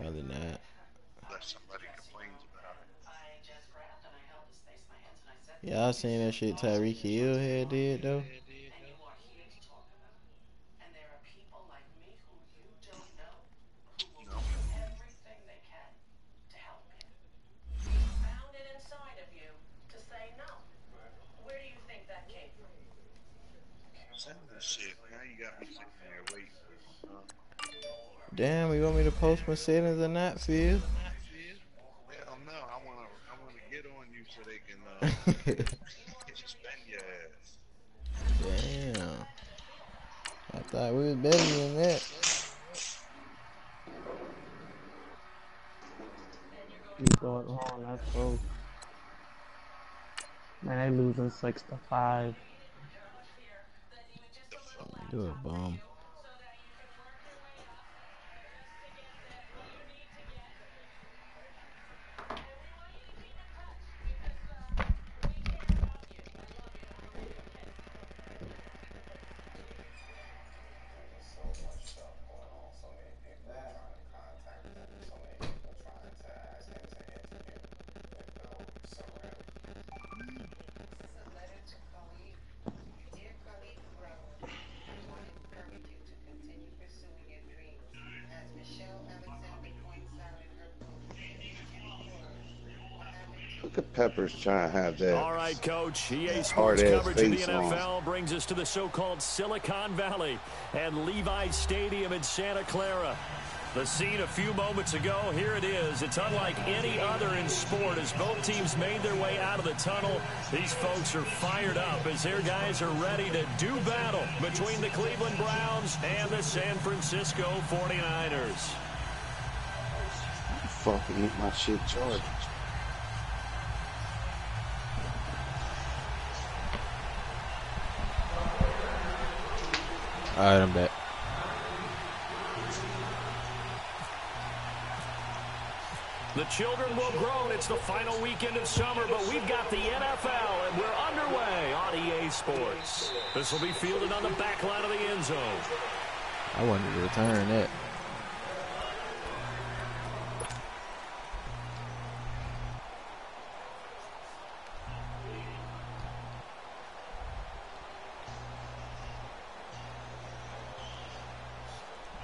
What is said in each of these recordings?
Probably not. Unless somebody complains about it. Yeah, I seen that shit Tyreek Hill had did though. No. Send that shit. Now you got me sitting there waiting for Damn, you want me to post my settings or not, Phil? hell no, I wanna get on you so they can suspend your ass. Damn. I thought we was better than that. You thought, oh, that's close. Man, they losing 6-5. Do it, bum. Look at Peppers trying to have that. All right, Coach. EA Sports coverage of the NFL on. brings us to the so-called Silicon Valley and Levi Stadium in Santa Clara. The scene a few moments ago, here it is. It's unlike any other in sport as both teams made their way out of the tunnel. These folks are fired up as their guys are ready to do battle between the Cleveland Browns and the San Francisco 49ers. Fucking eat my shit charged. All right, I'm back. The children will grow. It's the final weekend of summer, but we've got the NFL, and we're underway on EA Sports. This will be fielded on the back line of the end zone. I wanted to return that.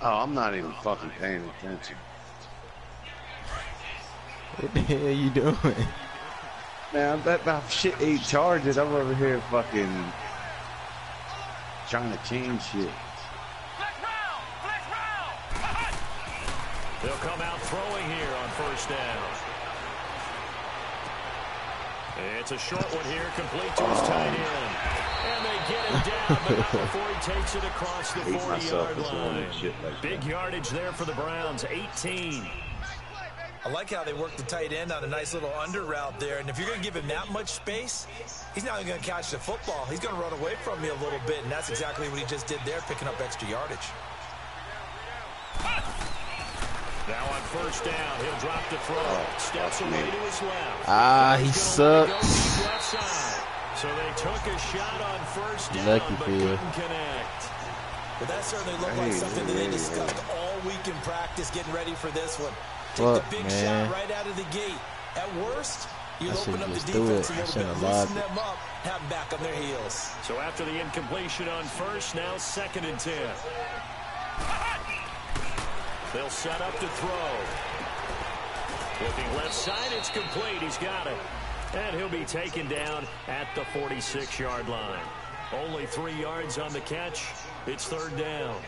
Oh, I'm not even fucking paying attention. What the hell you doing? Man, that shit ain't charges. I'm over here fucking trying to change shit. They'll come out throwing here on first down. It's a short one here, complete to his tight end. And they get him down, but not before he takes it across the 40-yard line. Big yardage there for the Browns, 18. I like how they work the tight end on a nice little under route there. And if you're going to give him that much space, he's not going to catch the football. He's going to run away from me a little bit, and that's exactly what he just did there, picking up extra yardage. Now on first down, he'll drop the throw. Steps away to his left. Ah, he sucks. So they took a shot on first down, Lucky but for you. couldn't connect. Well, that certainly looked like something that they discussed all week in practice, getting ready for this one. Take Fuck, the big man. shot right out of the gate. At worst, you I open should've up the just threw defense it. a I little should've bit, loosen lobbed them up, have them back on their heels. So after the incompletion on first, now 2nd and 10. They'll set up to throw. Looking left side, it's complete. He's got it. And he'll be taken down at the 46-yard line. Only 3 yards on the catch. It's 3rd down.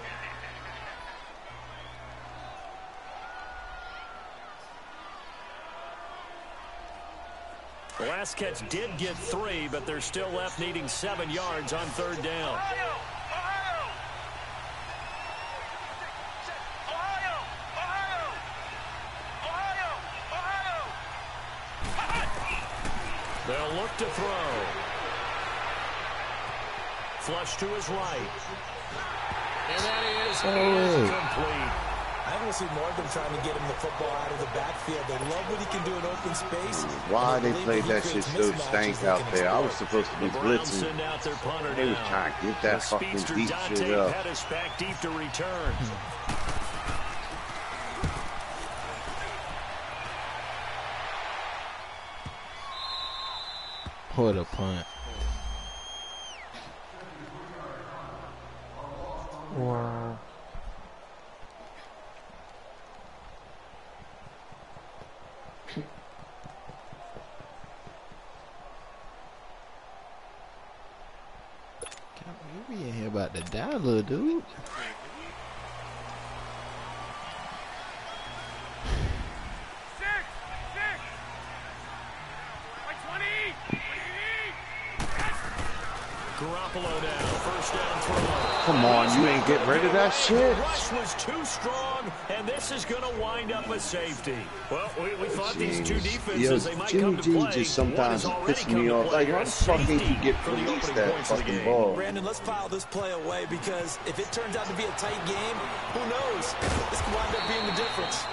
The last catch did get 3, but they're still left needing 7 yards on 3rd down. They'll look to throw. Flush to his right. And that is incomplete. I want to see more of them trying to get him the football out of the backfield. They love what he can do in open space. Why they played that shit so stank out there? I was supposed to be blitzing. They was trying to get that fucking deep shit up. Pettis back deep to return. What a punt. Wow. You be in here about to die, little dude. Garoppolo down, first down throw. Come on, you ain't getting rid of that shit. The rush was too strong, and this is going to wind up a safety. Well, we thought these two defenses, they might come to play. Just sometimes pisses me off. Like, how the fuck did you get released that fucking ball? Brandon, let's file this play away because if it turns out to be a tight game, who knows? This could wind up being the difference.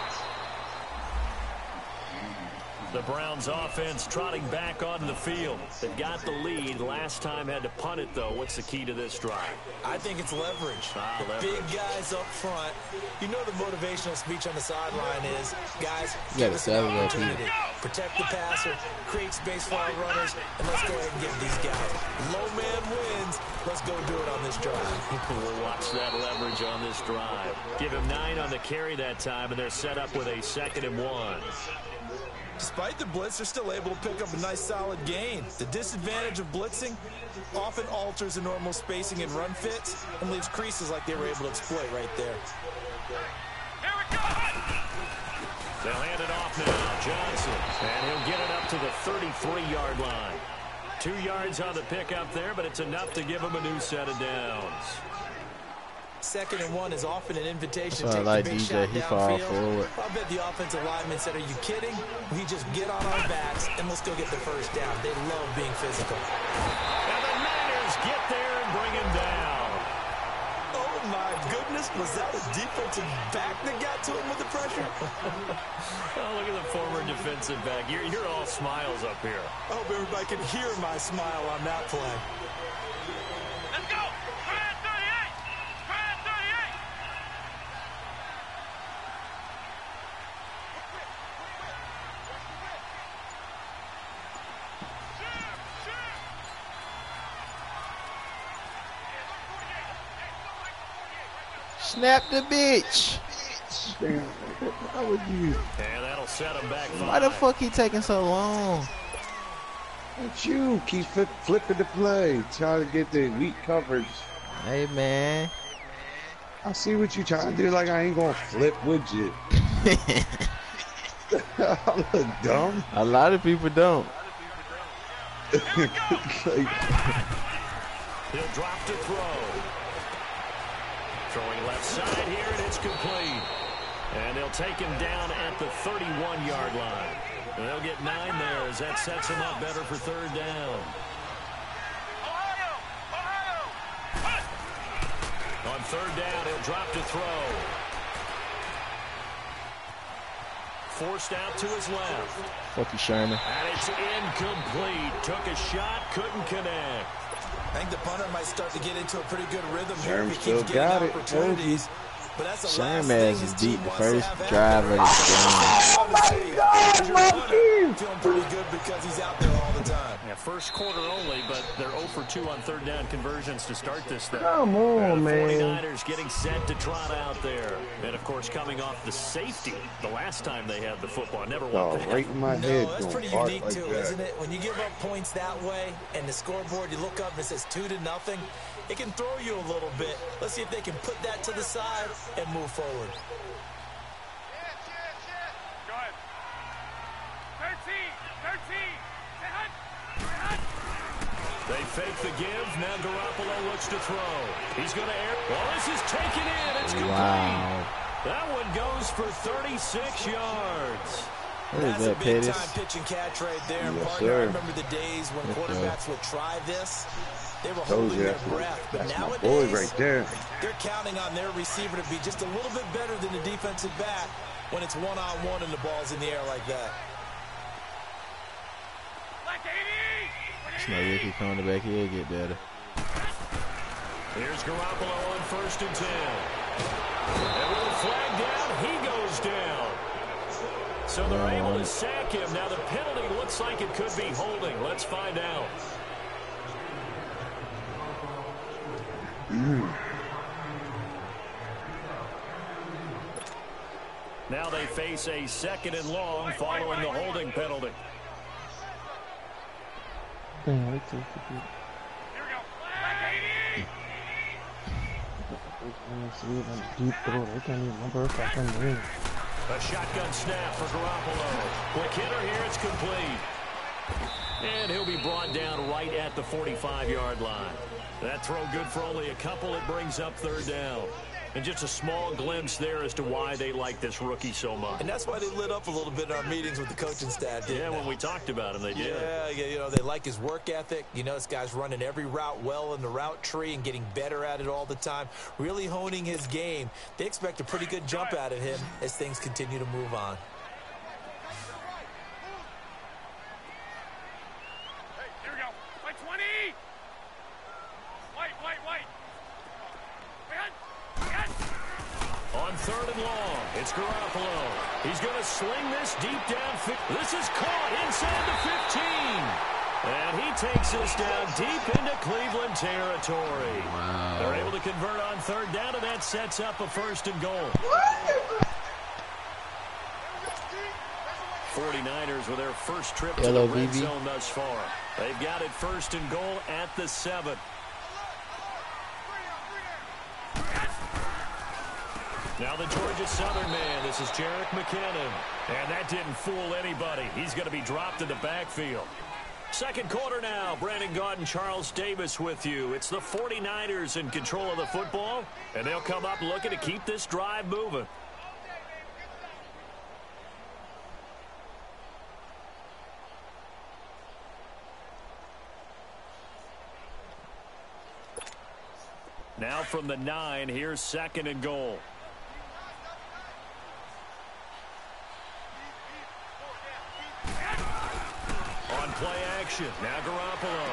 The Browns offense trotting back onto the field. They've got the lead. Last time had to punt it, though. What's the key to this drive? I think it's leverage. The Leverage. big guys up front. You know the motivational speech on the sideline is, guys, You give gotta us an sell that, opportunity. Protect the passer, create space for our runners, and let's go ahead and get these guys. Low man wins. Let's go do it on this drive. We'll watch that leverage on this drive. Give him 9 on the carry that time, and they're set up with a 2nd and 1. Despite the blitz, they're still able to pick up a nice solid gain. The disadvantage of blitzing often alters the normal spacing and run fits and leaves creases like they were able to exploit right there. They'll hand it off now. Johnson. And he'll get it up to the 33-yard line. 2 yards on the pickup there, but it's enough to give him a new set of downs. 2nd and 1 is often an invitation So to I like take a big DJ. shot He far downfield. forward. I bet the offensive lineman said, are you kidding? We just get on our backs and let's go get the first down. They love being physical. And the Niners get there and bring him down. Oh, my goodness. Was that a defensive back that got to him with the pressure? Oh, look at the former defensive back. You're all smiles up here. I hope everybody can hear my smile on that play. Let's go! Try it, 38! Try it, 38! Snap the bitch. Damn, how would you? And that'll set him back 5. Why the fuck he taking so long? Don't you keep flipping the play, trying to get the weak coverage. Hey, man. I see what you trying to do. Like I ain't gonna flip with you. I look dumb. A lot of people don't. Like, He'll drop to throw. Throwing left side here, and it's complete. And they'll take him down at the 31-yard line. And they'll get 9 there as that sets him up better for 3rd down. On 3rd down, he'll drop to throw. Forced out to his left. Fuck you, Sherman. And it's incomplete. Took a shot, couldn't connect. I think the punter might start to get into a pretty good rhythm here Sherm if he still keeps getting got it. opportunities. But that's the last Sherman thing his has team beat the wants to first have happen. drive of the game. Oh my God, Monkey! Feeling pretty good because he's out there all the time. Yeah, first quarter only, but they're 0 for 2 on 3rd down conversions to start this thing. Come on, The man. 49ers getting set to trot out there. And, of course, coming off the safety the last time they had the football. Never oh, won that. right in my No, head. that's Don't pretty bark unique like too, that. isn't it? When you give up points that way and the scoreboard, you look up and it says 2-0, it can throw you a little bit. Let's see if they can put that to the side and move forward. Go ahead. 13! 13! Say hunt! Say hunt! They fake the give. Now Garoppolo looks to throw. He's going to air. Well, this is taken in. It's complete. Wow. That one goes for 36 yards. What is That's that, a big Pettis? time pitch and catch right there. Yes, Partner, sir. I remember the days when Yes, quarterbacks would try this. They were Told holding you their that's breath. But my nowadays, boy right there. they're counting on their receiver to be just a little bit better than the defensive back when it's one-on-one and the ball's in the air like that. Like 80! It's no rookie cornerback. He'll get better. Here's Garoppolo on 1st and 10. And with a flag down, he goes down. So they're able to sack him. Now the penalty looks like it could be holding. Let's find out. Now they face a 2nd and long following the holding penalty. Here we go. Deep throw. They can't even remember if I can win. A shotgun snap for Garoppolo. Quick hitter here. It's complete. And he'll be brought down right at the 45-yard line. That throw good for only a couple. It brings up 3rd down. And just a small glimpse there as to why they like this rookie so much. And that's why they lit up a little bit in our meetings with the coaching staff. Yeah, when we talked about him, they did. Yeah, you know, they like his work ethic. You know, this guy's running every route well in the route tree and getting better at it all the time, really honing his game. They expect a pretty good jump out of him as things continue to move on. Hey, here we go. Wait, 20. Wait. On 3rd and long, it's Garoppolo. He's going to sling this deep down. This is caught inside the 15. And he takes this down deep into Cleveland territory. Wow. They're able to convert on 3rd down, and that sets up a 1st and goal. 49ers with their first trip to the red zone thus far. They've got it 1st and goal at the 7. Now the Georgia Southern man, this is Jerick McKinnon. And that didn't fool anybody. He's going to be dropped in the backfield. 2nd quarter now. Brandon Gaudin and Charles Davis with you. It's the 49ers in control of the football. And they'll come up looking to keep this drive moving. Now from the 9, here's 2nd and goal. Play action. Now Garoppolo.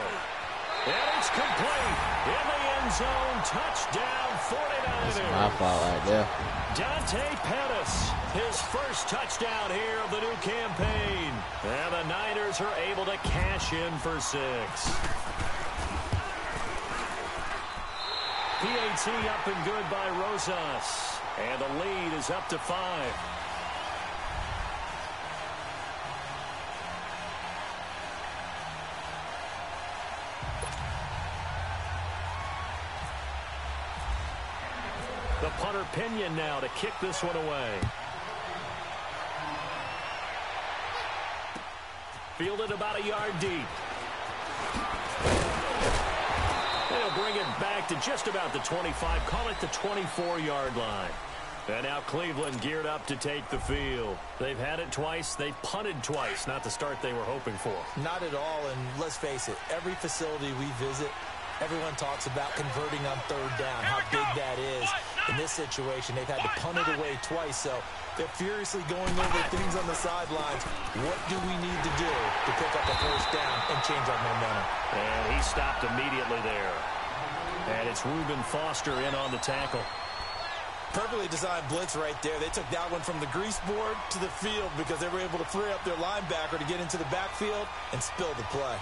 And it's complete. In the end zone. Touchdown 49ers. That's my fault right there. Dante Pettis. His first touchdown here of the new campaign. And the Niners are able to cash in for 6. PAT up and good by Rosas. And the lead is up to 5. The punter Pinion now to kick this one away. Fielded about a yard deep. They'll bring it back to just about the 25. Call it the 24-yard line. And now Cleveland geared up to take the field. They've had it twice. They've punted twice. Not the start they were hoping for. Not at all, and let's face it, every facility we visit, everyone talks about converting on 3rd down, how big that is. In this situation, they've had to punt it away twice, so they're furiously going over things on the sidelines. What do we need to do to pick up a 1st down and change our momentum? And he stopped immediately there. And it's Reuben Foster in on the tackle. Perfectly designed blitz right there. They took that one from the grease board to the field because they were able to free up their linebacker to get into the backfield and spill the play.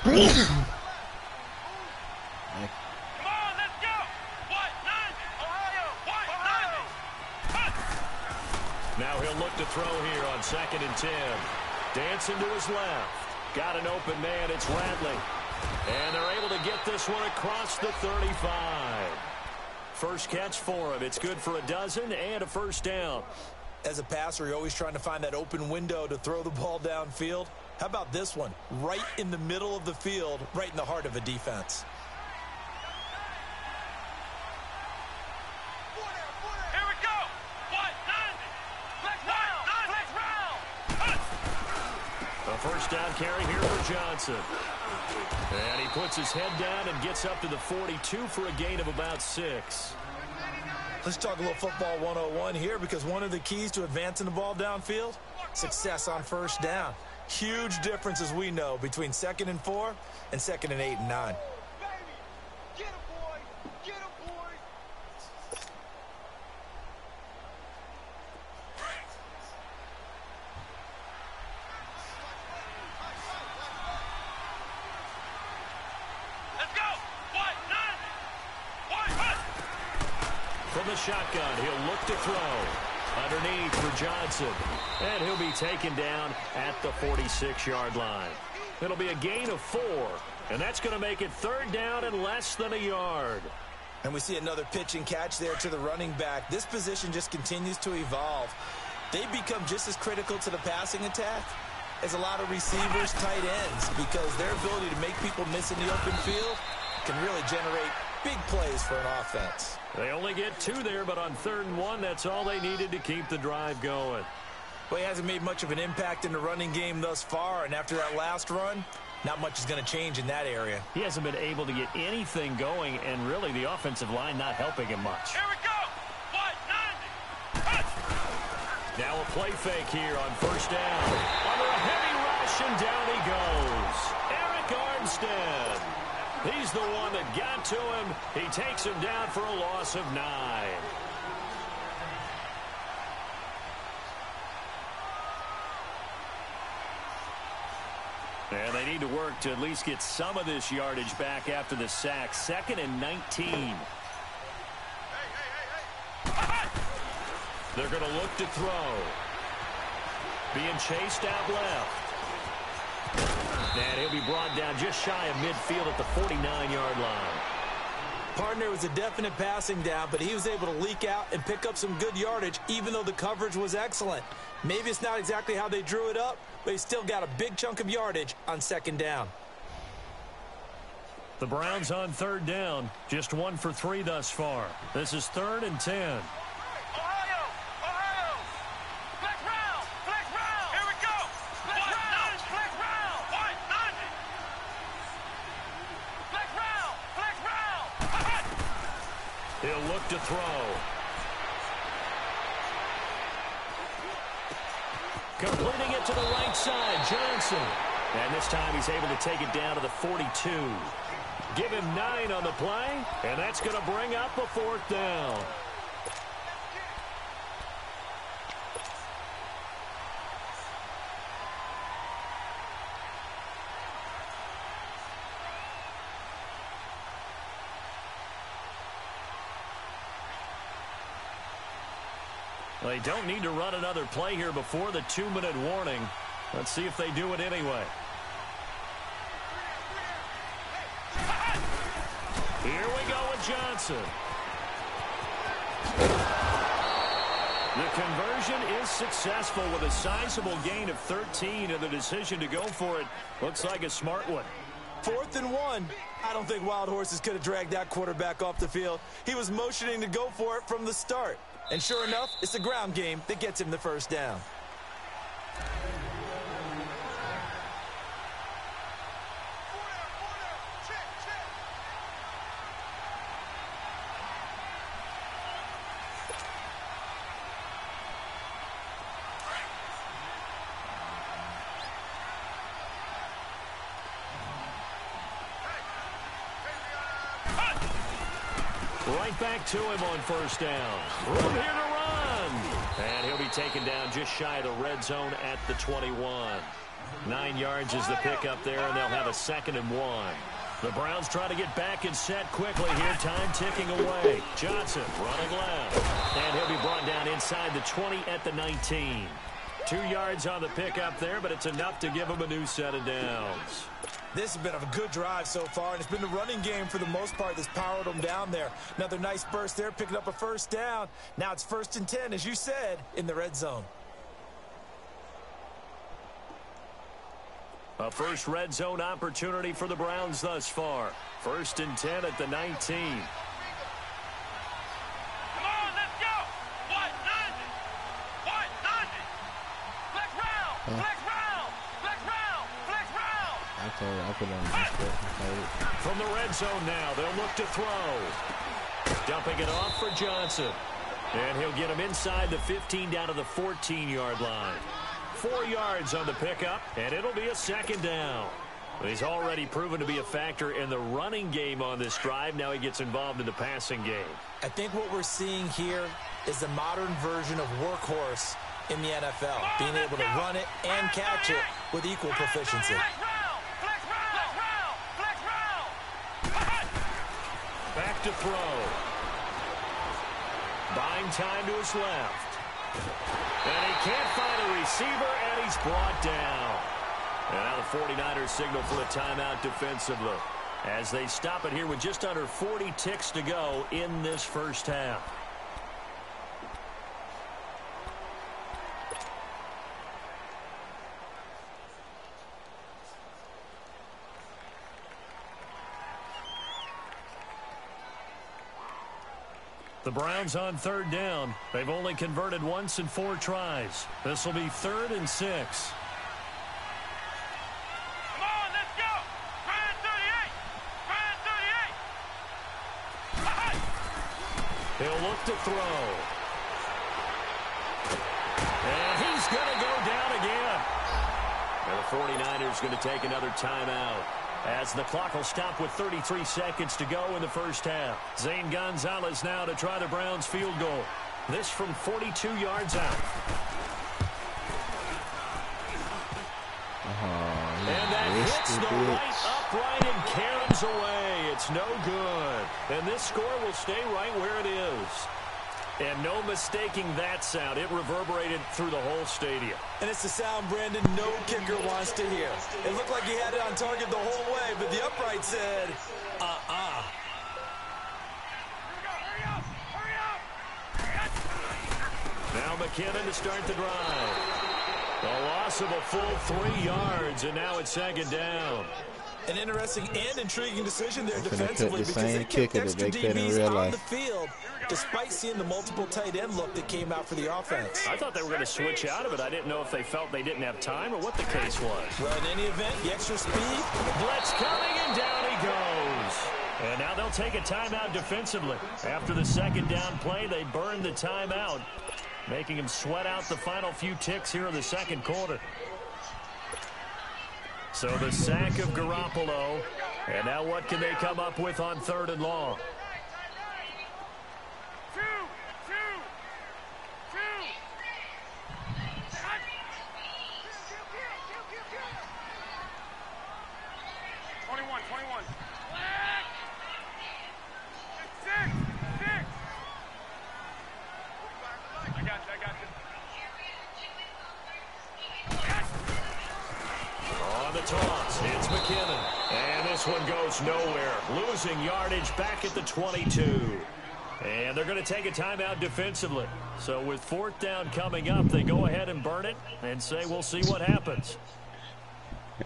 Come on, let's go. White 90. Ohio. White 90. Now he'll look to throw here on 2nd and 10. Dancing to his left. Got an open man. It's Radley. And they're able to get this one across the 35. First catch for him. It's good for a dozen and a 1st down. As a passer, you're always trying to find that open window to throw the ball downfield. How about this one? Right in the middle of the field, right in the heart of a defense. Here we go. White 90. Flex round. A 1st down carry here for Johnson. And he puts his head down and gets up to the 42 for a gain of about 6. Let's talk a little football 101 here, because one of the keys to advancing the ball downfield, success on 1st down. Huge difference, as we know, between 2nd and 4 and 2nd and 8 and 9. the shotgun. He'll look to throw. Underneath for Johnson. And he'll be taken down at the 46-yard line. It'll be a gain of 4. And that's going to make it 3rd down and less than a yard. And we see another pitch and catch there to the running back. This position just continues to evolve. They become just as critical to the passing attack as a lot of receivers, tight ends, because their ability to make people miss in the open field can really generate big plays for an offense. They only get 2 there, but on 3rd and 1, that's all they needed to keep the drive going. Well, he hasn't made much of an impact in the running game thus far, and after that last run, not much is going to change in that area. He hasn't been able to get anything going, and really the offensive line not helping him much. Here we go. What? 90. Now a play fake here on 1st down. Under a heavy rush, and down he goes. Eric Armstead. He's the one that got to him. He takes him down for a loss of 9. And they need to work to at least get some of this yardage back after the sack. 2nd and 19. They're going to look to throw. Being chased out left. And he'll be brought down just shy of midfield at the 49-yard line. Partner was a definite passing down, but he was able to leak out and pick up some good yardage, even though the coverage was excellent. Maybe it's not exactly how they drew it up, but he still got a big chunk of yardage on 2nd down. The Browns on 3rd down, just 1 for 3 thus far. This is 3rd and 10. Ohio! Flex round! Flex round! Here we go! Flex round! Flex round! What? 90! Flex round! Flex round! He'll look to throw. Completing it to the right side, Johnson. And this time he's able to take it down to the 42. Give him 9 on the play, and that's going to bring up a 4th down. They don't need to run another play here before the 2-minute warning. Let's see if they do it anyway. Here we go with Johnson. The conversion is successful with a sizable gain of 13, and the decision to go for it looks like a smart one. 4th and 1. I don't think Wild Horses could have dragged that quarterback off the field. He was motioning to go for it from the start. And sure enough, it's the ground game that gets him the 1st down. Right back to him on 1st down. Room here to run. And he'll be taken down just shy of the red zone at the 21. 9 yards is the pickup there, and they'll have a 2nd and 1. The Browns try to get back and set quickly here. Time ticking away. Johnson running left. And he'll be brought down inside the 20 at the 19. 2 yards on the pickup there, but it's enough to give him a new set of downs. This has been a good drive so far, and it's been the running game for the most part that's powered them down there. Another nice burst there, picking up a 1st down. Now it's 1st and 10, as you said, in the red zone. A first red zone opportunity for the Browns thus far. 1st and 10 at the 19. Come on, let's go! What? 90! What? 90! Flex round! Flex round! Flex round! Flex round! I put on this. From the red zone now, they'll look to throw. Dumping it off for Johnson. And he'll get him inside the 15 down to the 14-yard line. 4 yards on the pickup, and it'll be a 2nd down. He's already proven to be a factor in the running game on this drive. Now he gets involved in the passing game. I think what we're seeing here is the modern version of workhorse in the NFL, being able to run it and catch it with equal proficiency. Back to throw. Buying time to his left. And he can't find a receiver, and he's brought down. And now the 49ers signal for a timeout defensively as they stop it here with just under 40 ticks to go in this first half. The Browns on third down. They've only converted once in 4 tries. This will be 3rd and 6. Come on, let's go. Try and 38. Try and 38. He'll look to throw. And he's going to go down again. And the 49ers going to take another timeout as the clock will stop with 33 seconds to go in the first half. Zane Gonzalez now to try the Browns field goal. This from 42 yards out. And that hits the right upright and carries away. It's no good. And this score will stay right where it is. And no mistaking that sound. It reverberated through the whole stadium. And it's the sound, Brandon, no kicker wants to hear. It looked like he had it on target the whole way, but the upright said, uh-uh. Now McKinnon to start the drive. A loss of a full 3 yards, and now it's 2nd down. An interesting and intriguing decision there They're defensively cut the because same they kept kicker that extra they cut in DBs real on life. the field, despite seeing the multiple tight end look that came out for the offense. I thought they were going to switch out of it. I didn't know if they felt they didn't have time or what the case was. Well, in any event, the extra speed. Blitz coming, and down he goes. And now they'll take a timeout defensively. After the 2nd down play, they burned the timeout, making him sweat out the final few ticks here in the 2nd quarter. So the sack of Garoppolo. And now what can they come up with on 3rd and long? 2, 21. 6. I got you. On the toss, it's McKinnon. And this one goes nowhere. Losing yardage back at the 22. And they're going to take a timeout defensively. So with 4th down coming up, they go ahead and burn it and say we'll see what happens. I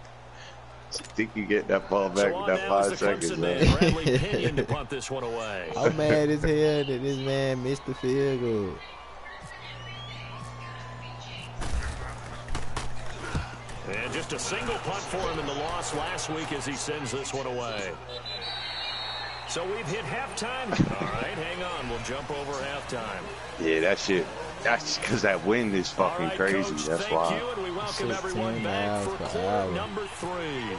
think you get that ball back So with that 5 seconds left. Bradley Pinion to punt this one away. I'm mad as hell that this man missed the field goal. And just a single punt for him in the loss last week as he sends this one away. So we've hit halftime. All right, hang on. We'll jump over halftime. Yeah, that shit. That's because that wind is fucking All right, crazy. Coach, That's thank why. you, and we welcome 16 everyone back for miles per quarter hour. number 3.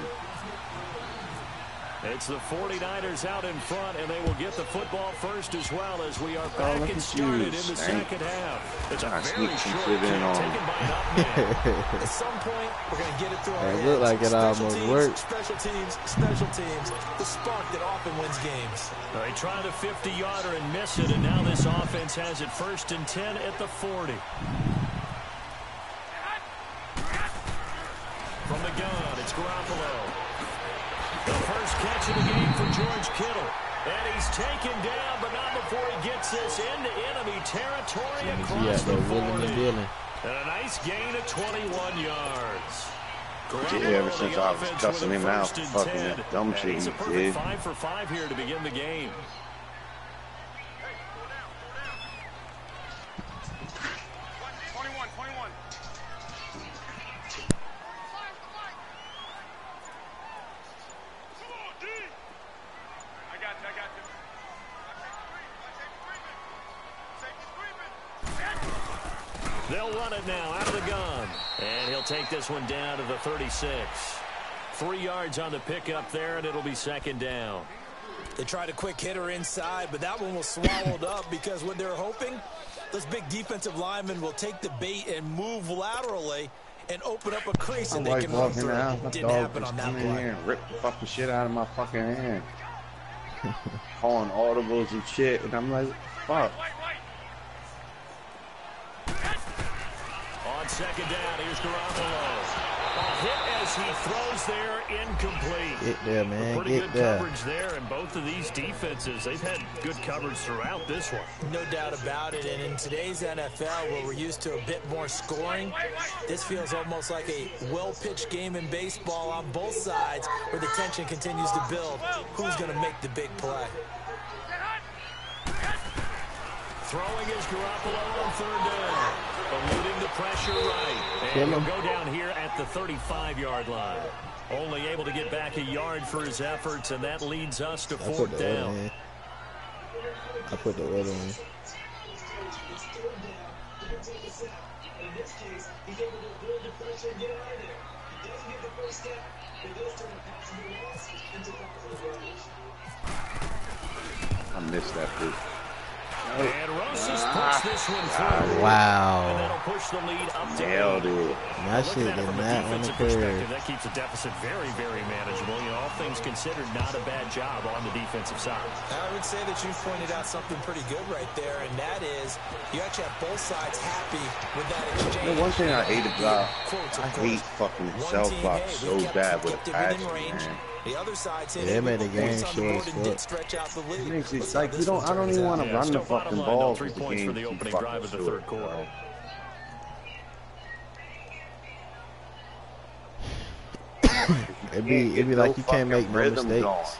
It's the 49ers out in front, and they will get the football first as well as we are back look and at started you, in the Stank. 2nd half. It's a Trying to very sneak some short shit in kick on taken by an up man. At some point, we're going to get it through our It heads. looked like it almost worked. Special teams. The spark that often wins games. They tried a 50-yarder and miss it, and now this offense has it 1st and 10 at the 40. From the gun, it's Garoppolo. The first catch of the game for George Kittle. And he's taken down, but not before he gets this into enemy territory across the 40. And a nice gain of 21 yards. Yeah, ever since I was cussing him out, fucking that dumb shit He's he a perfect did. 5 for 5 here to begin the game. 21. I got you. They'll run it now out of the gun. And he'll take this one down to the 36. 3 yards on the pickup there, and it'll be 2nd down. They tried a quick hitter inside, but that one was swallowed up because what they're hoping, those big defensive linemen will take the bait and move laterally and open up a crease and they can run through it. Didn't happen on that come in play. here and rip the fucking shit out of my fucking hand. Calling audibles and shit, and I'm like, fuck. on second down. Here's Garoppolo. A hit as he throws there, incomplete. Get there, man. Pretty Get good there. coverage there, and both of these defenses, they've had good coverage throughout this one. No doubt about it, and in today's NFL, where we're used to a bit more scoring, this feels almost like a well-pitched game in baseball on both sides, where the tension continues to build. Who's going to make the big play? Throwing is Garoppolo on third down. Eluding the pressure right. And he'll go down here at the 35-yard line. Only able to get back a yard for his efforts, and that leads us to fourth down. I put the order in. I missed that pick. And Rosas puts this one through. Wow. And that'll push the lead up to Nailed it. That shit did not on the curve. That keeps the deficit very, very manageable. You know, all things considered, not a bad job on the defensive side. I would say that you pointed out something pretty good right there, and that is you actually have both sides happy with that exchange. The one thing I hate about, I hate fucking self blocks so bad with passion, man. The other side said they made the game short as stretch out the lead. It's like you don't. I don't even want to run the fucking ball. 3 points for the opening drive of the third quarter. It'd be like you can't make no mistakes.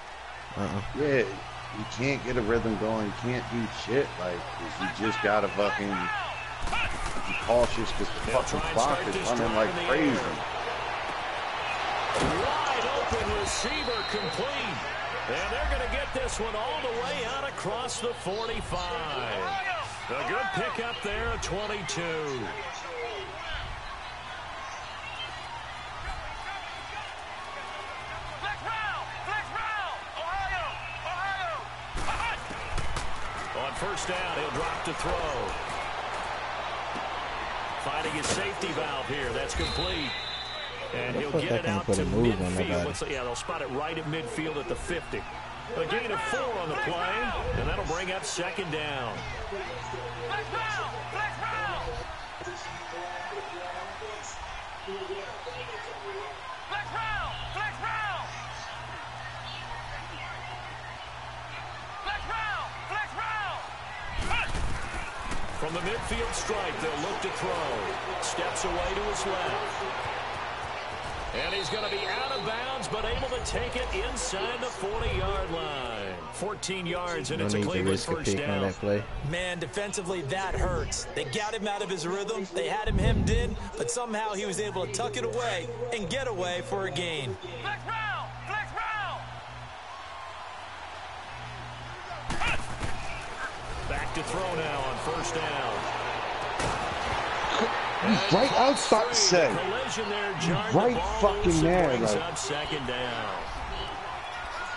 Yeah, you can't get a rhythm going. You can't do shit. Like you just gotta fucking be cautious because the fucking clock is running like crazy. Wide open receiver complete. And they're going to get this one all the way out across the 45. A good pickup there at 22. On first down, he'll drop to throw. Finding his safety valve here. That's complete. And he'll get it out to midfield. Yeah, they'll spot it right at midfield at the 50. A gain of 4 on the play, and that'll bring up second down. From the midfield stripe, they'll look to throw. Steps away to his left. And he's going to be out of bounds, but able to take it inside the 40-yard line. 14 yards, and it's a Cleveland first down. Man, defensively, that hurts. They got him out of his rhythm. They had him hemmed in, but somehow he was able to tuck it away and get away for a gain. Back to throw now on first down. Right outside, say. Right fucking there, like. Second down.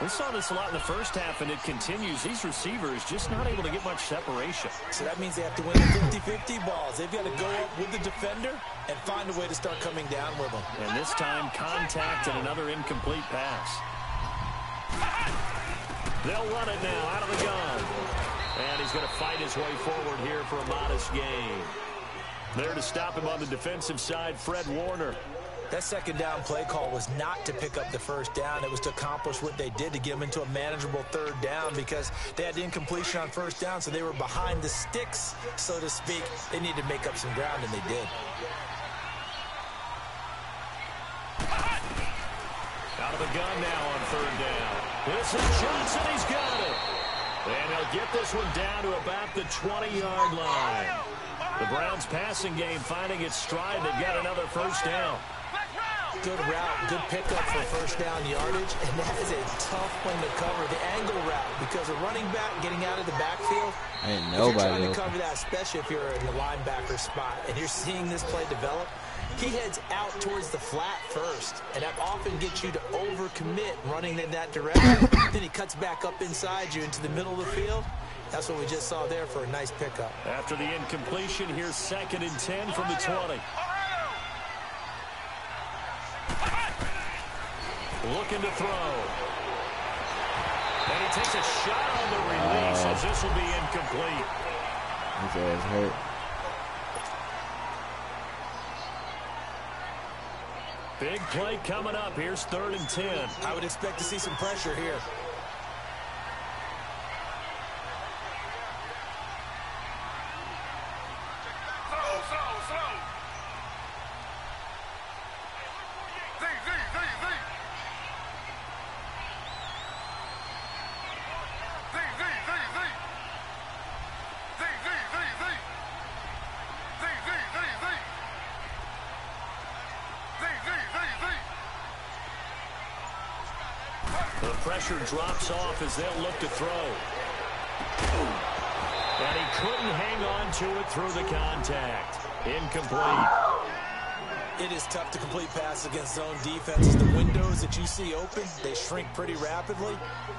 We saw this a lot in the first half, and it continues. These receivers just not able to get much separation. So that means they have to win 50-50 balls. They've got to go up with the defender and find a way to start coming down with them. And this time, contact and another incomplete pass. They'll run it now out of the gun. And he's going to fight his way forward here for a modest gain. There to stop him on the defensive side, Fred Warner. That second down play call was not to pick up the first down. It was to accomplish what they did to get them into a manageable third down because they had incompletion on first down, so they were behind the sticks, so to speak. They needed to make up some ground, and they did. Out of the gun now on third down. This is Johnson. He's got it. And he'll get this one down to about the 20-yard line. The Browns passing game finding its stride. They've got another first down. Good route, good pickup for first down yardage, and that is a tough one to cover, the angle route, because a running back getting out of the backfield, ain't nobody if you're trying to cover that, especially if you're in the linebacker spot, and you're seeing this play develop, he heads out towards the flat first, and that often gets you to overcommit running in that direction. Then he cuts back up inside you into the middle of the field. That's what we just saw there for a nice pickup. After the incompletion, here's 2nd and 10 from the 20. Looking to throw. And he takes a shot on the release as this will be incomplete. His ass hurt. Big play coming up. Here's 3rd and 10. I would expect to see some pressure here. The pressure drops off as they'll look to throw. And he couldn't hang on to it through the contact. Incomplete. It is tough to complete passes against zone defenses. The windows that you see open, they shrink pretty rapidly.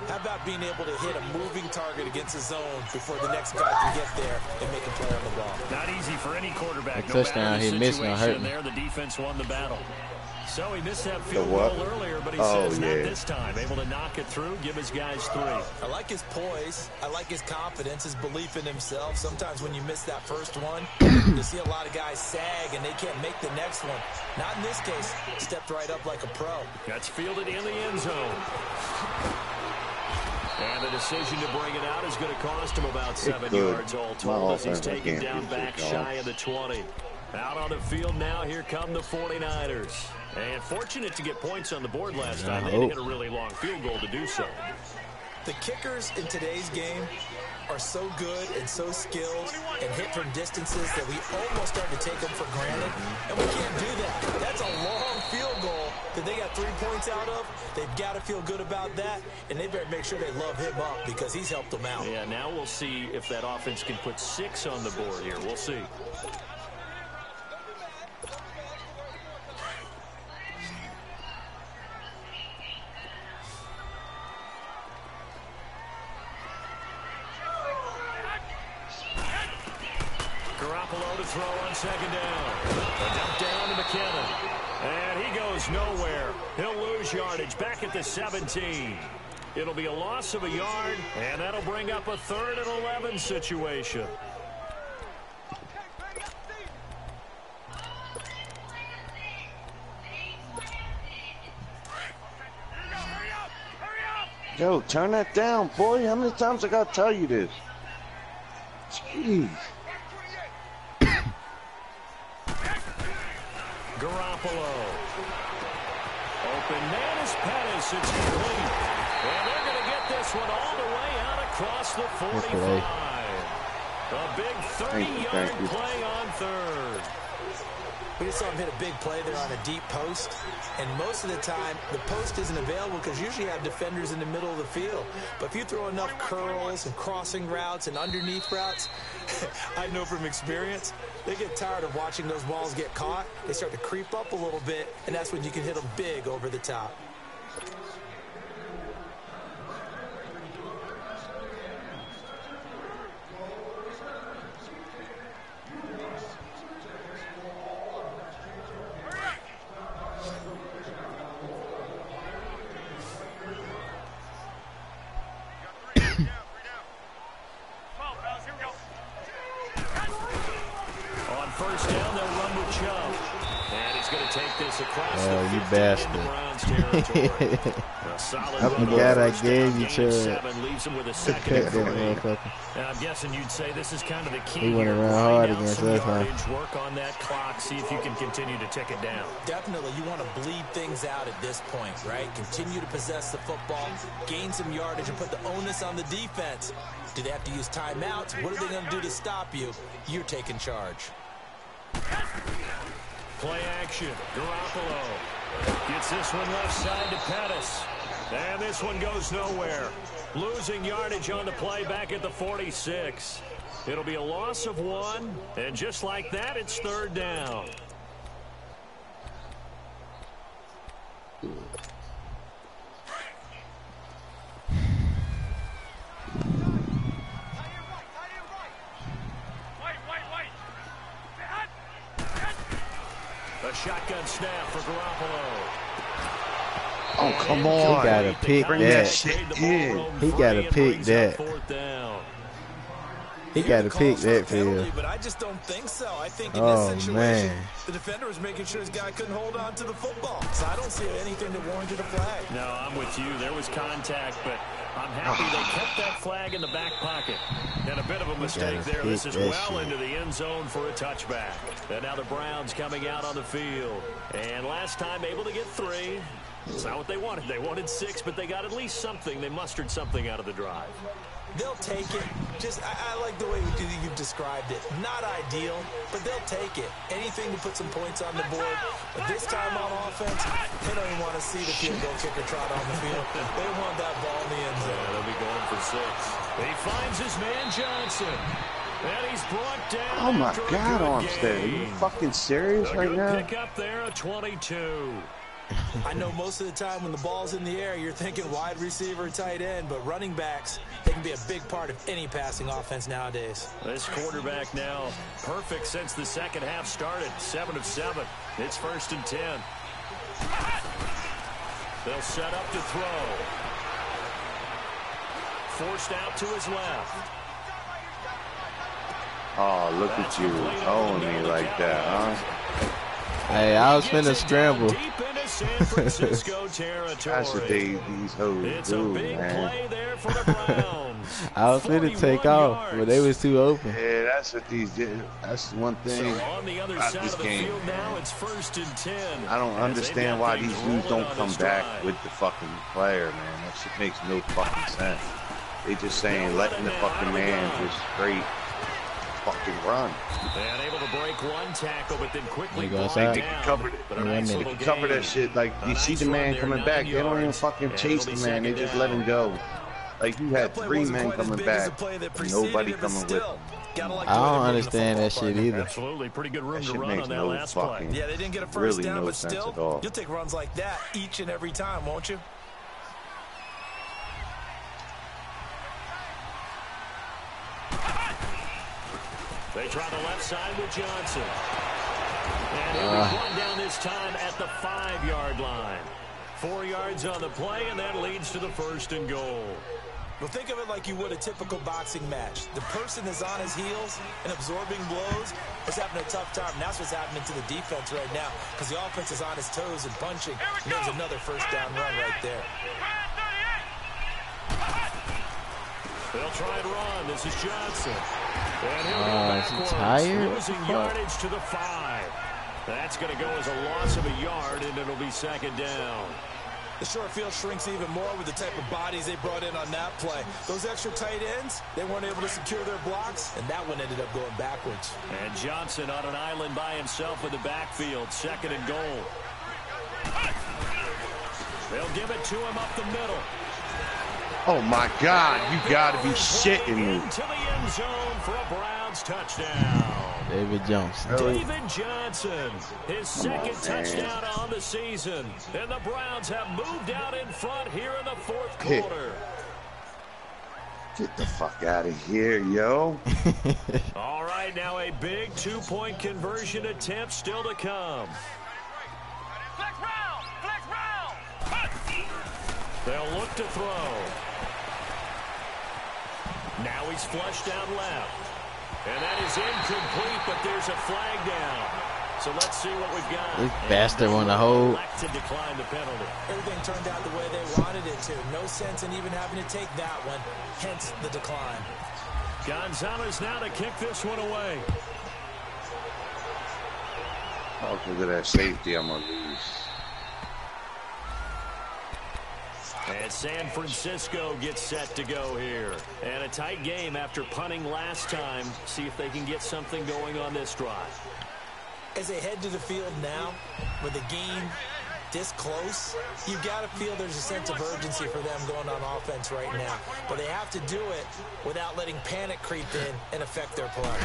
How about being able to hit a moving target against a zone before the next guy can get there and make a play on the ball? Not easy for any quarterback. That touchdown he missed gonna hurt him. There, the defense won the battle. So he missed that field goal earlier, but he says not this time. Able to knock it through, give his guys 3. I like his poise. I like his confidence, his belief in himself. Sometimes when you miss that first one, you see a lot of guys sag and they can't make the next one. Not in this case. Stepped right up like a pro. That's fielded in the end zone. And the decision to bring it out is going to cost him about 7 yards all told as he's taken down back shy of the 20. Out on the field now, here come the 49ers. And fortunate to get points on the board last time. They hit a really long field goal to do so. The kickers in today's game are so good and so skilled and hit from distances that we almost start to take them for granted. And we can't do that. That's a long field goal that they got 3 points out of. They've got to feel good about that, and they better make sure they love him up because he's helped them out. Yeah, now we'll see if that offense can put 6 on the board here. We'll see. To throw on 2nd down. A dump down to McKinnon. And he goes nowhere. He'll lose yardage back at the 17. It'll be a loss of a yard, and that'll bring up a 3rd and 11 situation. Yo, turn that down, boy. How many times I gotta tell you this? Jeez. Garoppolo. Open man is Pettis. It's complete. And they're going to get this one all the way out across the 45. A big 30-yard play on 3rd. We just saw him hit a big play there on a deep post. And most of the time, the post isn't available because usually you have defenders in the middle of the field. But if you throw enough curls and crossing routes and underneath routes, I know from experience, they get tired of watching those balls get caught. They start to creep up a little bit, and that's when you can hit them big over the top. You bastard. I forgot I gave you to cut that motherfucker. And I'm guessing you'd say this is kind of the key. He went around hard against us, huh? Work on that clock, see if you can continue to tick it down. Definitely, you want to bleed things out at this point, right? Continue to possess the football, gain some yardage, and put the onus on the defense. Do they have to use timeouts? What are they going to do to stop you? You're taking charge. Play action. Garoppolo gets this one left side to Pettis. And this one goes nowhere. Losing yardage on the play back at the 46. It'll be a loss of 1. And just like that, it's 3rd down. A shotgun snap for Garoppolo. Oh, come on. He got to pick that. Shit in. He got to pick that. He got to pick that penalty, field. but I just don't think so. I think in this situation, man. the defender was making sure his guy couldn't hold on to the football. So I don't see anything that warranted a flag. No, I'm with you. There was contact, but I'm happy they kept that flag in the back pocket. And a bit of a mistake there. This is well into the end zone for a touchback. And now the Browns coming out on the field. And last time able to get 3. It's not what they wanted. They wanted 6, but they got at least something. They mustered something out of the drive. They'll take it. I like the way you've described it. Not ideal, but they'll take it. Anything to put some points on the board. But this time on offense, they don't even want to see the field goal kicker trot on the field. They want that ball in the end zone. Yeah, they'll be going for 6. He finds his man Johnson. And he's brought down. Oh my God, Armstead. Are you fucking serious right now? Pick up there a 22. I know most of the time when the ball's in the air, you're thinking wide receiver, tight end, but running backs, they can be a big part of any passing offense nowadays. This quarterback now perfect since the second half started. 7 of 7. It's 1st and 10. They'll set up to throw. Forced out to his left. Oh, look at you owing me like that, huh? Hey, I was finna scramble. San Francisco territory. That's what these hoes do, man. There for the Browns. I was finna take off, but they was too open. Yeah, that's what these did. That's one thing on the other about side this of the game. Field now, it's 1st and 10. I don't understand why these dudes don't come back with the fucking player, man. That shit makes no fucking sense. They just saying letting the fucking man just straight fucking run. And able to break one tackle, but then quickly brought outside. They can cover it. They can cover that shit. Like, you see the man coming back, they don't even fucking chase the man. They just let him go. Like, you had 3 men coming back, nobody coming with them. I don't understand that shit either. Absolutely, pretty good room That to shit run makes on that no last play. fucking, Yeah, they didn't get a first really down, no but sense still, at all. you'll take runs like that each and every time, won't you? They try the left side with Johnson. And he'll be run down this time at the 5-yard line. 4 yards on the play, and that leads to the 1st and goal. Well, think of it like you would a typical boxing match. The person is on his heels and absorbing blows is having a tough time. And that's what's happening to the defense right now because the offense is on his toes and punching. And there's another 1st down run right there. They'll try and run. This is Johnson. And he'll go Is he backwards, tired? losing yardage to the 5. That's going to go as a loss of a yard, and it'll be 2nd down. The short field shrinks even more with the type of bodies they brought in on that play. Those extra tight ends, they weren't able to secure their blocks, and that one ended up going backwards. And Johnson on an island by himself in the backfield, 2nd and goal. They'll give it to him up the middle. Oh my God, you gotta be shitting me. Into the end zone for a Browns touchdown. David Johnson. David Johnson, his 2nd touchdown on the season. And the Browns have moved out in front here in the 4th quarter. Get the fuck out of here, yo. All right, now a big 2-point conversion attempt still to come. Flex round! Flex round! They'll look to throw. Now he's flushed down left. And that is incomplete, but there's a flag down. So let's see what we've got. This bastard want to hold. To decline the penalty. Everything turned out the way they wanted it to. No sense in even having to take that one, hence the decline. Gonzalez now to kick this one away. Oh, because of that safety, I'm gonna lose. And San Francisco gets set to go here. And a tight game after punting last time. See if they can get something going on this drive. As they head to the field now, with the game this close, you've got to feel there's a sense of urgency for them going on offense right now. But they have to do it without letting panic creep in and affect their play.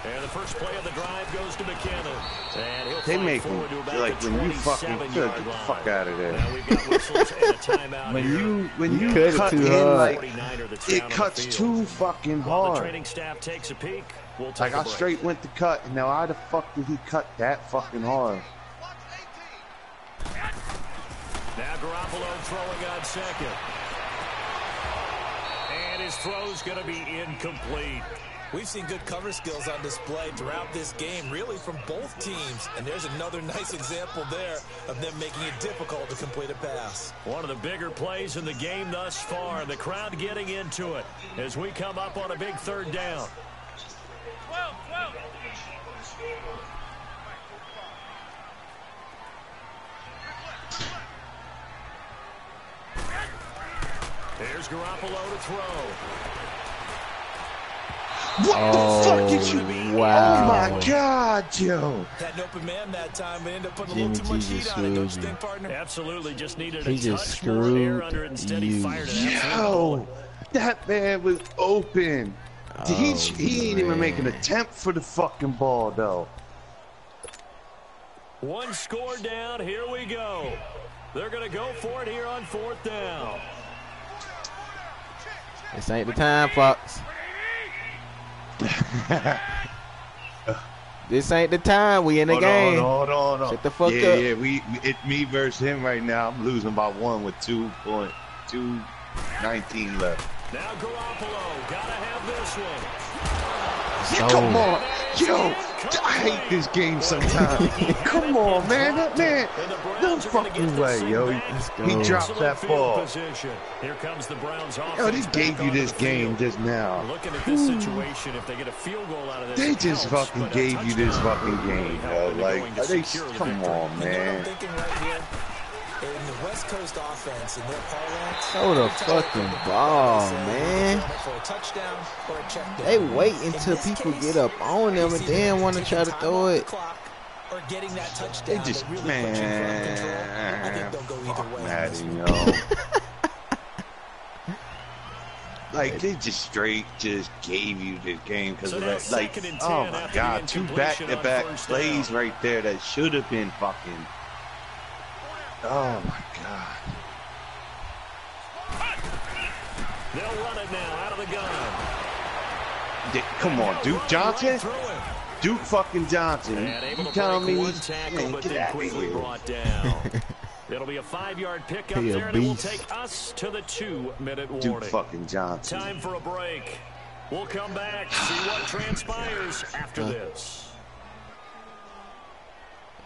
And the first play of the drive goes to McKinnon. And he'll They make me like when you fucking get the fuck out of there. Now we've got whistles and a timeout when you cut it cut too in hard. like it cuts too fucking While the hard. training staff takes a peek, we'll take Like a I break. straight went to cut, and now how the fuck did he cut that fucking hard? Now Garoppolo throwing on 2nd. And his throw's going to be incomplete. We've seen good cover skills on display throughout this game, really from both teams. And there's another nice example there of them making it difficult to complete a pass. One of the bigger plays in the game thus far. The crowd getting into it as we come up on a big third down. 12. Here's Garoppolo to throw. What the fuck did you? Wow. Oh my God, Joe. Had an open man that time, but ended up putting a Jimmy little too much G heat just on it, don't you screwed think, partner? Absolutely, just needed He a just touch more air screwed under it. Instead, he you. fired an absolute Yo, bullet. that man was open. He ain't even make an man. attempt for the fucking ball, though. One score down. Here we go. They're going to go for it here on 4th down. This ain't the time, Fox. This ain't the time. We in the game. Hold on. Shut the fuck up. Yeah, it's me versus him right now. I'm losing by 1 with 2.219 left. Now Garoppolo. Got to have this one. Yeah, come on. Yo, I hate this game sometimes. Come on, man. That man, no fucking way, yo. He dropped that ball. Here comes the Browns offense. Yo, they gave you this game just now. Looking at this situation, if they get a field goal out of this, They just fucking gave you this fucking game, yo. Like, come on, man. In the West Coast offense, in their parlance, Throw the fucking ball, man. for a touchdown or a check down. They wait until people get up on them and then want to try to throw it. Or getting that touchdown. They just, really put you in front of control. I think man. they'll go either way. Madden, yo. Like, they just straight just gave you this game because So of that's that. Like, 2nd and 10 oh my after the God, 2 incompletion on back-to-back first plays down. right there that should have been fucking. Oh my God. They'll run it now out of the gun. Come on, Duke Johnson? Right through him. Duke fucking Johnson. And able You to telling break me? one tackle, Man, but get then out of quickly here. brought down. It'll be a 5-yard pickup He a there, and it will beast. take us to the 2-minute Duke warning. fucking Johnson. Time for a break. We'll come back, see what transpires after this.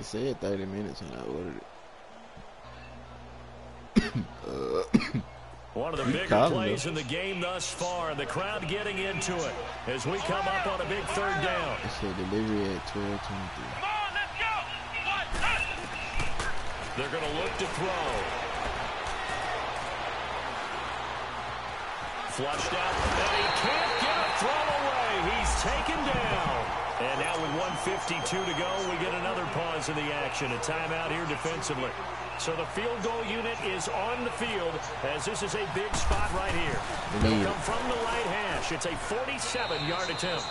It said 30 minutes and I ordered it. One of the bigger calling plays them. in the game thus far, and the crowd getting into it as we come up on a big 3rd down. It said delivery at 12:23. Come on, let's go. 1. They're going to look to throw. Flushed out, and he can't get a throw away. He's taken down. And now with 1:52 to go, we get another pause in the action. A timeout here defensively. So the field goal unit is on the field as this is a big spot right here. They'll come from the right hash. It's a 47-yard attempt.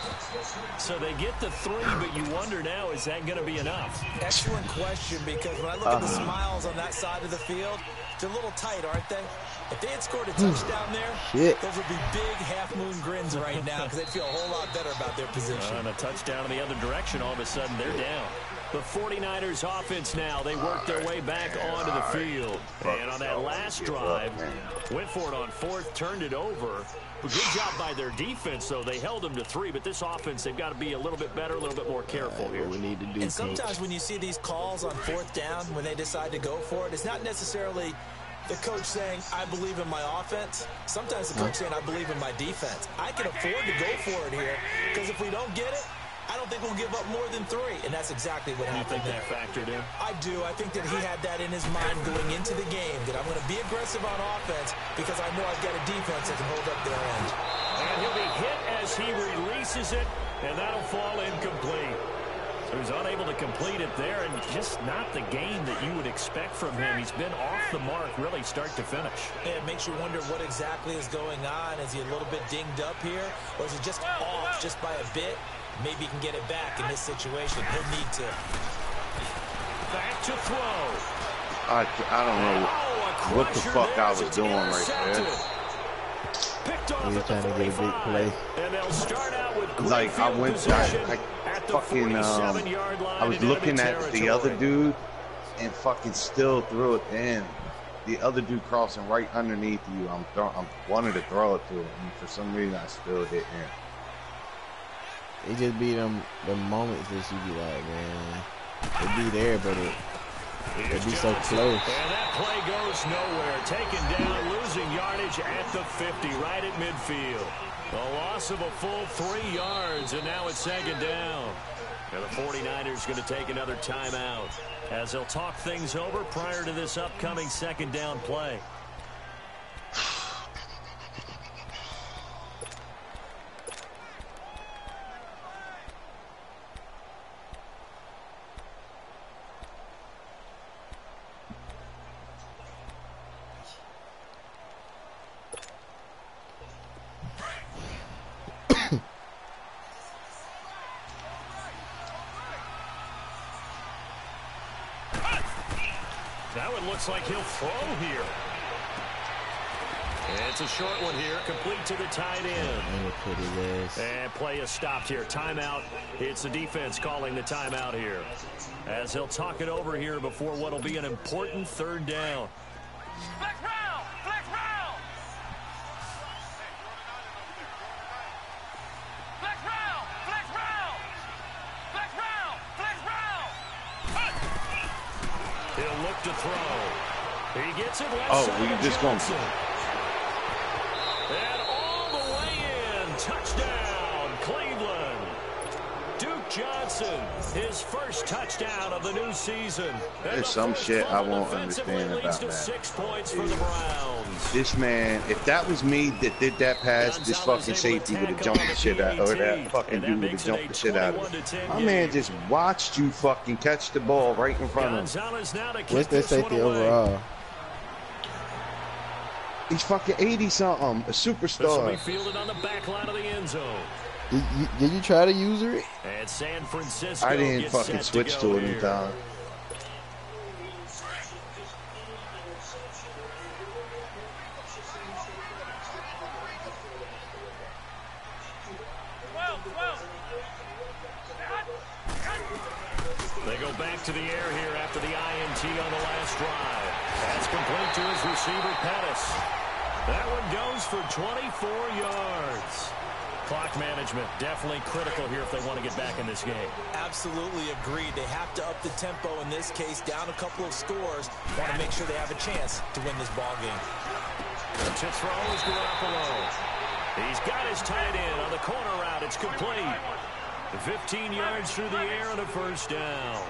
So they get the 3, but you wonder now, is that going to be enough? Excellent question, because when I look at the smiles on that side of the field, they're a little tight, aren't they? If they had scored a touchdown there, those would be big half-moon grins right now because they'd feel a whole lot better about their position. And a touchdown in the other direction, all of a sudden they're down. The 49ers offense now, they work their way back onto the field. And on that last drive, went for it on 4th, turned it over. A good job by their defense, though. They held them to 3, but this offense, they've got to be a little bit better, a little bit more careful here. What we need to do, And sometimes when you see these calls on 4th down, when they decide to go for it, it's not necessarily the coach saying, I believe in my offense. Sometimes the coach saying, I believe in my defense. I can afford to go for it here because if we don't get it, I don't think we'll give up more than 3. And that's exactly what happened. You think that factored in? I do. I think that he had that in his mind going into the game, that I'm going to be aggressive on offense because I know I've got a defense that can hold up their end. And he'll be hit as he releases it, and that'll fall incomplete. So he's unable to complete it there, and just not the game that you would expect from him. He's been off the mark, really, start to finish. It makes you wonder what exactly is going on. Is he a little bit dinged up here, or is it just off just by a bit? Maybe he can get it back in this situation. He'll need to. Back to throw. I don't know what the fuck I was doing right there. Picked off He's at trying the to get a big 45, play. and they'll start out with great Like, I field went, position I at the fucking, 47-yard line I was in looking enemy at the other territory. dude and fucking still threw it in. the other dude crossing right underneath you. I'm wanting to throw it to him, and for some reason I still didn't. It just be them moments that you be like, man, it be there, but it be so close. And that play goes nowhere. Taken down, losing yardage at the 50, right at midfield. A loss of a full 3 yards, and now it's second down. And the 49ers going to take another timeout as they'll talk things over prior to this upcoming second down play. Now it looks like he'll throw here. It's a short one here, complete to the tight end. And play is stopped here. Timeout. It's the defense calling the timeout here, as he'll talk it over here before what will be an important third down. Flex round! Flex round! Flex round! Flex round! Flex round! Flex round! He'll look to throw. He gets it left Oh, side we of just going to. And all the way in. Touchdown, Cleveland. Duke Johnson, his first touchdown of the new season. There's some shit I won't understand about that. 6 points for the Browns. This man, if that was me that did that pass, this fucking safety would have jumped the shit out, or that fucking dude would have jumped the shit out of it. My man just watched you fucking catch the ball right in front of him. What's that safety overall? He's fucking 80-something, a superstar. This will be fielded on the back line of the end zone. Did you try to user it? And San Francisco I didn't fucking switch to it in time. They go back to the air here after the INT on the last drive. That's complete to his receiver, Pettis. That one goes for 24 yards. Clock management definitely critical here if they want to get back in this game. Absolutely agreed. They have to up the tempo in this case, down a couple of scores. Want to make sure they have a chance to win this ball game. To throw is Garoppolo. He's got his tight end on the corner route. It's complete. 15 yards through the air and a first down.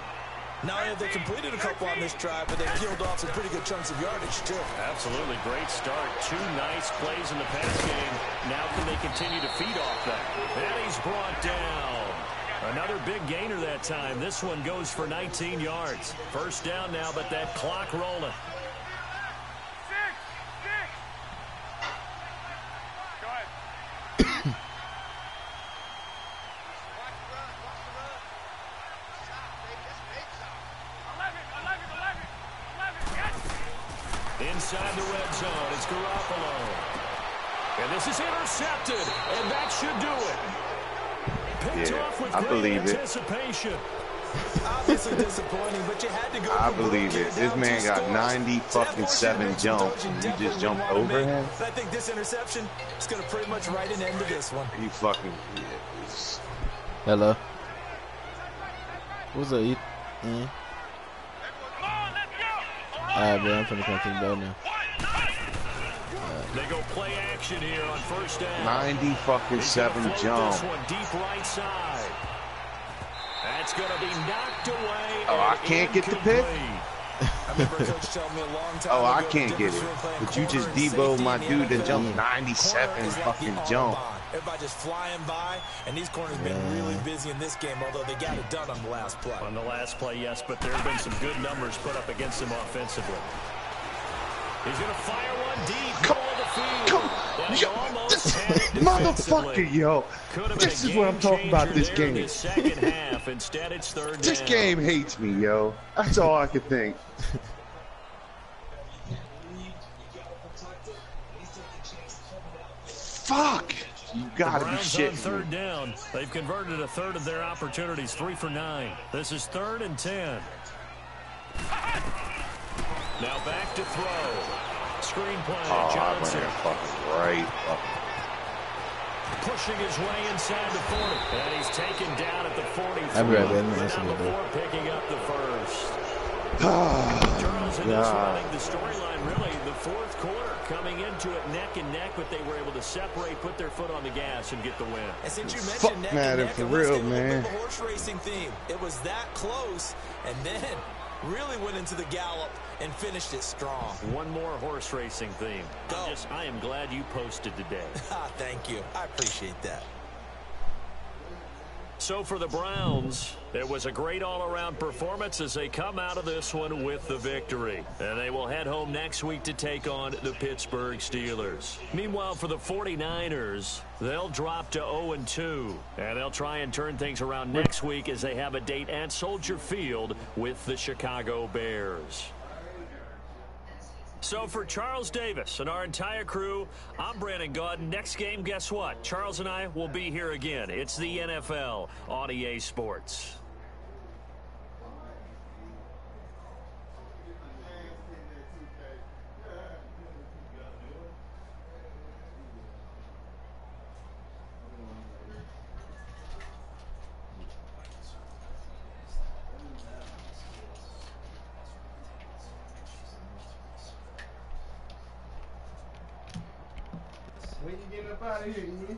Not only have they completed a couple on this drive, but they peeled off some pretty good chunks of yardage, too. Absolutely. Great start. 2 nice plays in the pass game. Now can they continue to feed off that? And he's brought down. Another big gainer that time. This one goes for 19 yards. First down now, but that clock rolling. Go ahead. Inside the red zone, it's Garoppolo. And this is intercepted, and that should do it. Picked off with great anticipation. Obviously disappointing, but you had to go. I believe it. This man got 90 fucking 7 jumps, and you just jumped over him? I think this interception is going to pretty much write an end to this one. You fucking... Hello. What's up, Ethan? Alright, man, I'm finna come to the door now. They go play action here on first down. 90 fucking 7 jump. This one deep right side. That's going to be knocked away. Oh, I can't get the pick? I remember Coach telling me a long time Oh, I ago, can't get it. But you just Debo my dude and jumped 97 fucking jump. Everybody just flying by, and these corners been really busy in this game, although they got it done on the last play. On the last play, yes, but there have been some good numbers put up against him offensively. He's going to fire one deep, middle of the field. Motherfucker, yo. This is what I'm talking about this game. Instead, it's third down. This game hates me, yo. That's all I can think. Fuck. You gotta be shitting on third down. They've converted a third of their opportunities, 3 for 9. This is 3rd and 10. Now back to throw. Screen play, Oh, Johnson. I ran fucking right. Pushing his way inside the 40. And he's taken down at the 43. I'll be right back. Not before picking up the first. Charles, in this running, the storyline really, the fourth quarter, coming into it neck and neck, but they were able to separate, put their foot on the gas, and get the win. And since you mentioned Fuck neck matter and neck, for let's real, do a little man. bit of a horse racing theme. It was that close, and then really went into the gallop and finished it strong. One more horse racing theme. I am glad you posted today. Thank you. I appreciate that. So for the Browns, it was a great all-around performance as they come out of this one with the victory. And they will head home next week to take on the Pittsburgh Steelers. Meanwhile, for the 49ers, they'll drop to 0-2. And they'll try and turn things around next week as they have a date at Soldier Field with the Chicago Bears. So for Charles Davis and our entire crew, I'm Brandon Gaudin. Next game, guess what? Charles and I will be here again. It's the NFL on EA Sports. When you getting up out of here, you?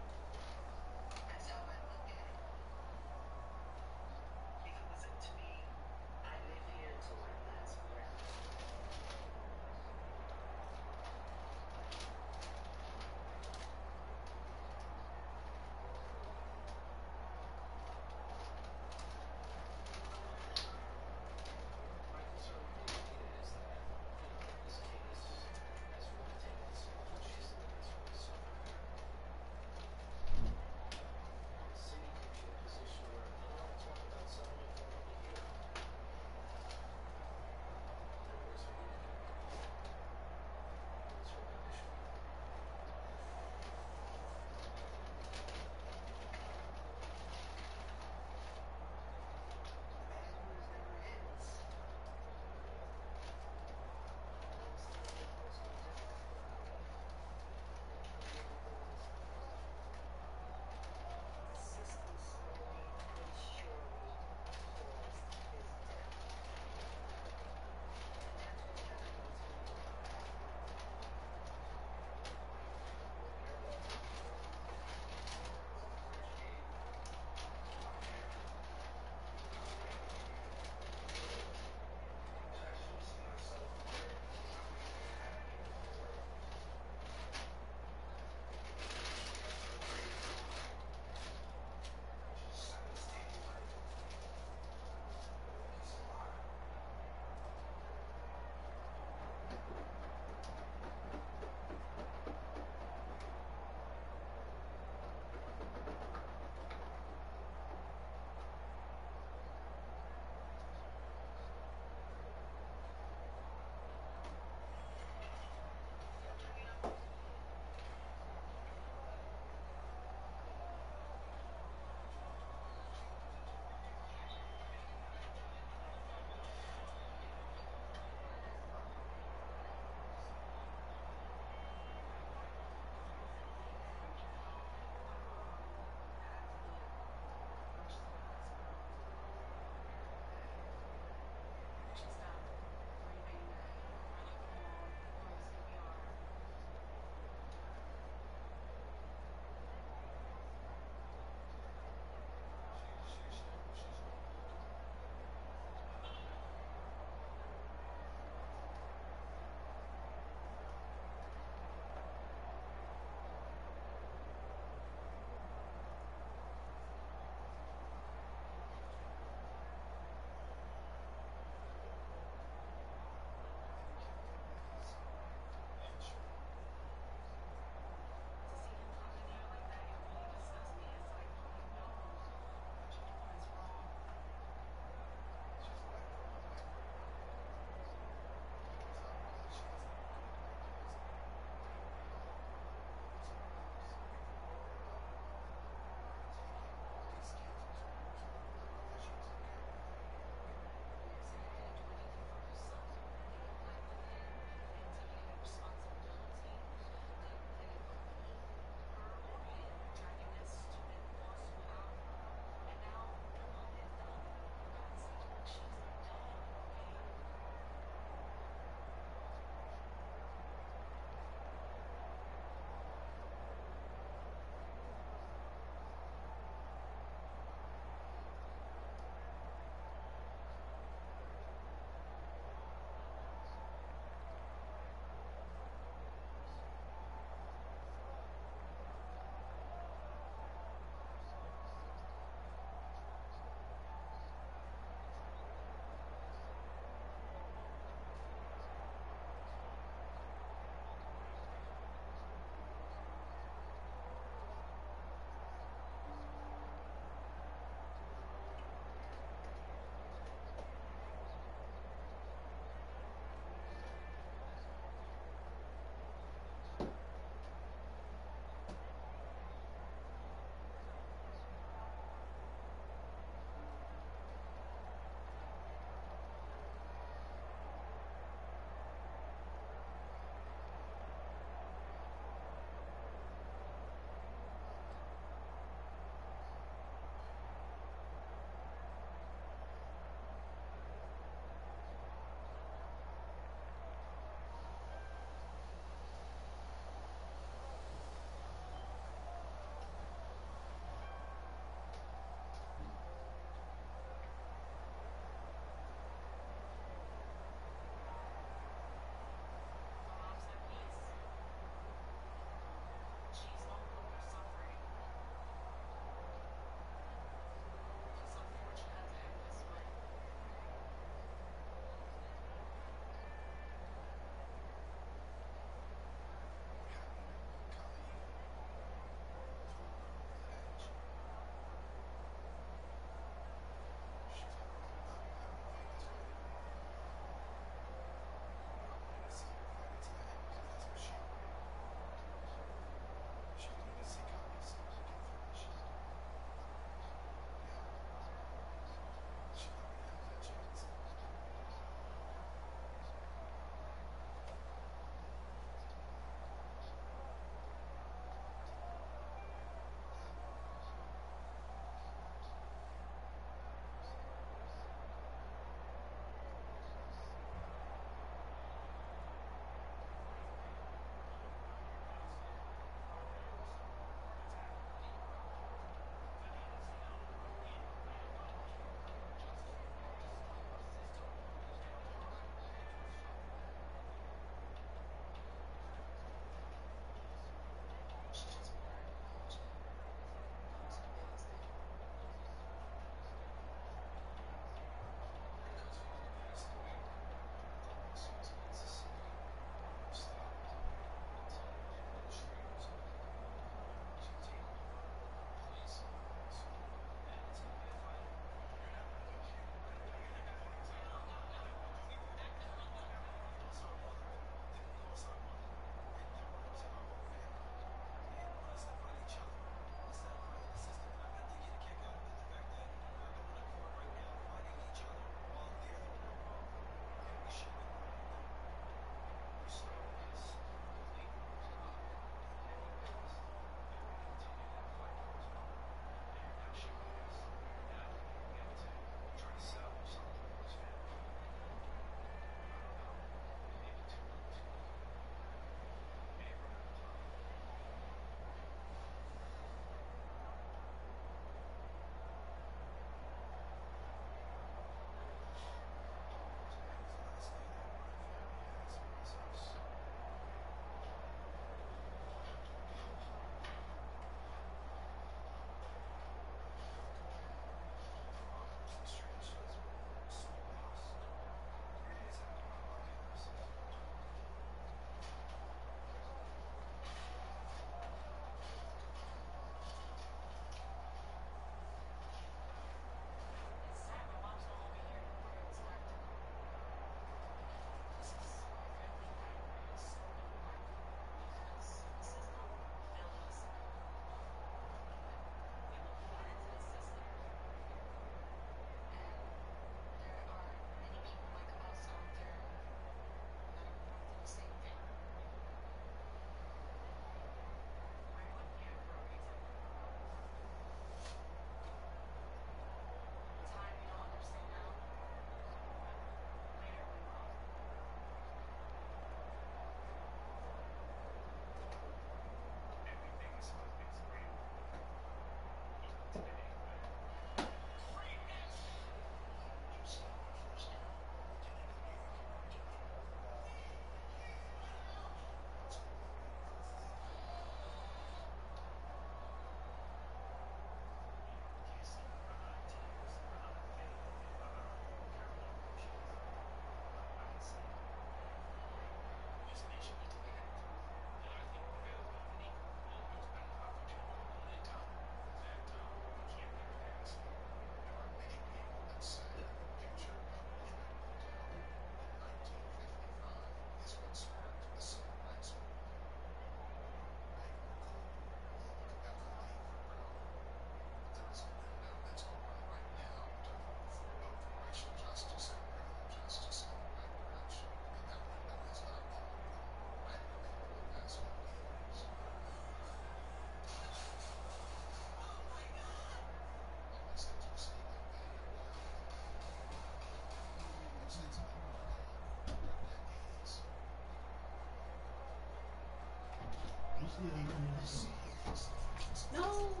No.